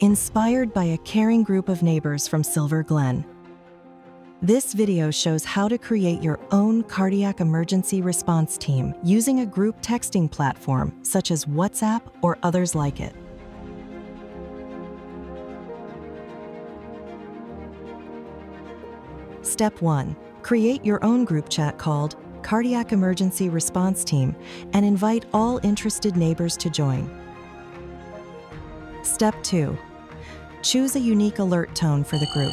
inspired by a caring group of neighbors from Silver Glen. This video shows how to create your own cardiac emergency response team using a group texting platform such as WhatsApp or others like it. Step 1. Create your own group chat called Cardiac Emergency Response Team and invite all interested neighbors to join. Step 2. Choose a unique alert tone for the group.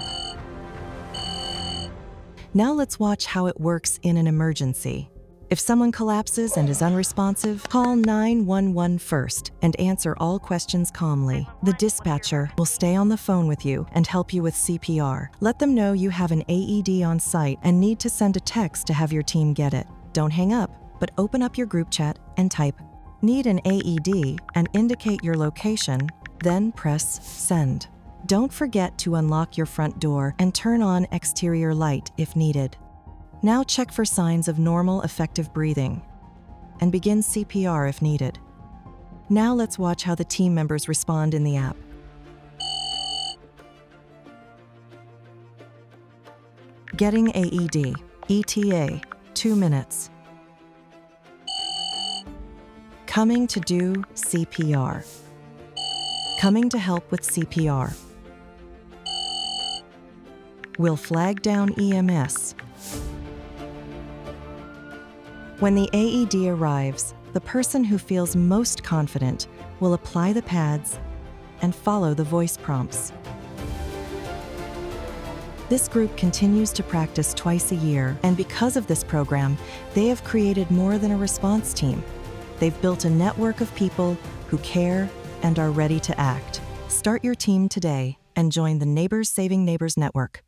Now let's watch how it works in an emergency. If someone collapses and is unresponsive, call 911 first and answer all questions calmly. The dispatcher will stay on the phone with you and help you with CPR. Let them know you have an AED on site and need to send a text to have your team get it. Don't hang up, but open up your group chat and type "Need an AED" and indicate your location, then press send. Don't forget to unlock your front door and turn on exterior light if needed. Now check for signs of normal, effective breathing and begin CPR if needed. Now let's watch how the team members respond in the app. Getting AED, ETA, 2 minutes. Coming to do CPR. Coming to help with CPR. Will flag down EMS. When the AED arrives, the person who feels most confident will apply the pads and follow the voice prompts. This group continues to practice twice a year, and because of this program, they have created more than a response team. They've built a network of people who care and are ready to act. Start your team today and join the Neighbors Saving Neighbors Network.